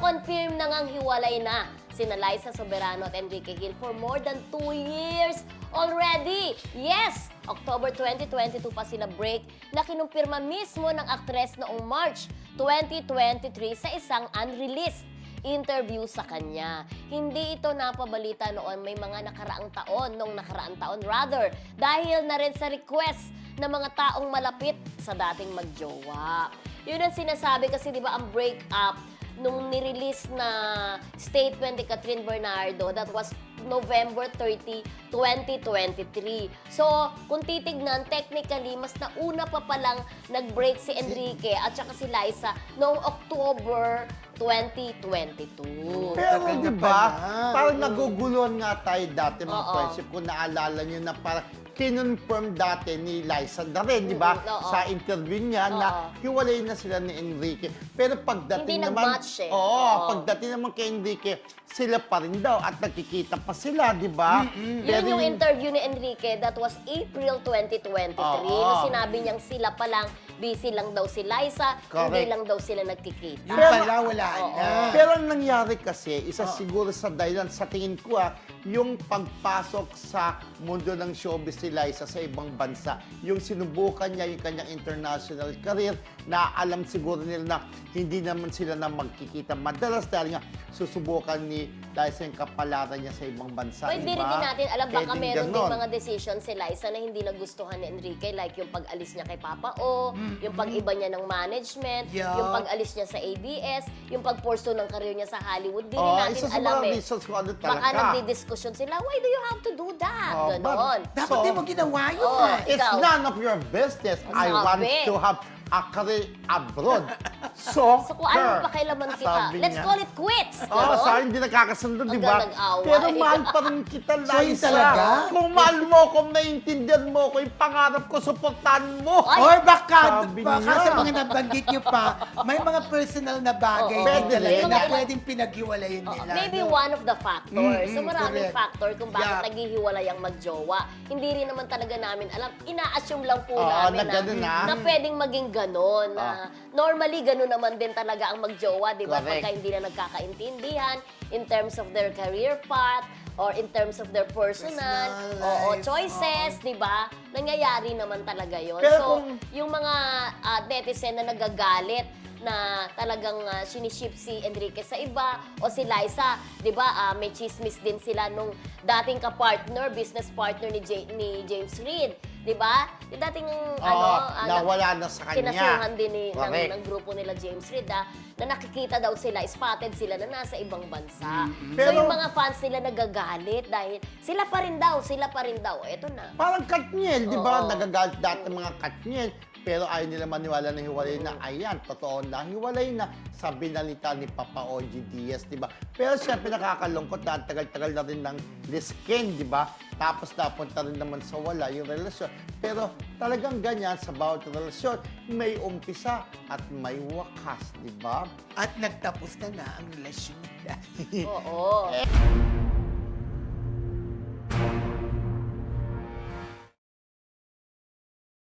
Kino-confirm na ngang hiwalay na sina Liza Soberano at Enrique Gil for more than 2 years already. Yes! October 2022 pa sila break na kinumpirma mismo ng aktres noong March 2023 sa isang unreleased interview sa kanya. Hindi ito napabalita noon may mga nakaraang taon, rather, dahil na rin sa request ng mga taong malapit sa dating magjowa. Yun ang sinasabi kasi, di ba, ang breakup nung nirelease na statement ni Catherine Bernardo, that was November 30, 2023. So, kung titignan, technically, mas nauna pa palang nag-break si Enrique at saka si Liza noong October 2022. Pero Tagal di na ba, pala. parang naguguluhan nga tayo dati mga Oo. friendship. Kung naalala nyo na parang kinonfirm dati ni Liza na rin, di ba? Oo. Sa interview niya na Oo. hiwalay na sila ni Enrique. Pero pagdating Hindi naman... nag-match eh. Oo, Oo. pagdating naman kay Enrique, sila pa rin daw at nagkikita pa sila, di ba? Yun yung interview ni Enrique, that was April 2023. Oo. Na sinabi niyang sila pa lang, busy lang daw si Liza, hindi Correct. lang daw sila nagkikita. Yung Pero- pala, wala Oo. na. Pero ang nangyari kasi, isa siguro sa dahilan, sa tingin ko yung pagpasok sa mundo ng showbiz ni Liza sa ibang bansa, yung sinubukan niya yung kanyang international career, na alam siguro nila na hindi naman sila na magkikita madalas dahil nga susubukan ni Liza yung kapalaran niya sa ibang bansa. Pwede rin diba? din natin alam, baka Pwedeng meron din ganon. mga decision si Liza na hindi nagustuhan ni Enrique, like yung pag-alis niya kay Papa O, yung pag-iba niya ng management, Yeah. yung pag-alis niya sa ABS, yung pag-pursue ng career niya sa Hollywood. Di rin Oo, natin isa sa alam mga eh. reasons kung ano Baka talaga. nagdi-discussion sila, why do you have to do that? Oh, Ganon. Dapat di mo ginawa yun Oo. ah. It's Ikaw. none of your business. I Sabi. want to have a career abroad. So, So kung ano pakialaman kita, Sabi let's niya. call it quits. Oo, Ganon. sa hindi nakakasundo, di ba? Hanggang nag-away. Pero mahal pa rin kita, So, yun Liza. talaga? Kung mahal mo, kung naiintindihan mo, kung yung pangarap ko, suportahan mo. Ay! Or baka Sabi sa niya. mga nabanggit nyo pa, may mga personal na bagay Oo. din Pwede talaga rin. na pwedeng pinaghiwalayin Oo, nila. maybe no? one of the factors. So maraming correct. factor kung bakit Yeah. naghihiwalay ang magjowa. Hindi rin naman talaga namin alam. Ina-assume lang po Oo, namin na ganun na pwedeng maging ganon. Na normally, ganon naman din talaga ang magjowa, di ba? Correct. Pagka hindi na nagkakaintindihan in terms of their career path or in terms of their personal Personal life, choices, di ba? Nangyayari naman talaga yon. Pero So, kung- yung mga netizen na nagagalit na talagang siniship si Enrique sa iba o si Liza, 'di ba? May chismis din sila nung dating ka-partner, business partner ni James Reid, 'di ba? Yung dating nawala na sa kanya. kinasuhan din Correct. ng grupo nila James Reid na nakikita daw sila, spotted sila na nasa ibang bansa. So Pero- yung mga fans nila nagagalit dahil sila pa rin daw. Eto na. Parang Katniel, di ba? Oo. Nagagalit dati mga Katniel. Pero ayaw nila maniwala na hiwalay na. Ayan, totoo na. Hiwalay na sa binalita ni Papa Ogie Diaz, di ba? Pero siyempre nakakalungkot na ang tagal-tagal na rin ng Lisken, di ba? Tapos napunta rin naman sa wala yung relasyon. Pero talagang ganyan sa bawat relasyon, may umpisa at may wakas, di ba? At nagtapos na ang relasyon nila. Oo.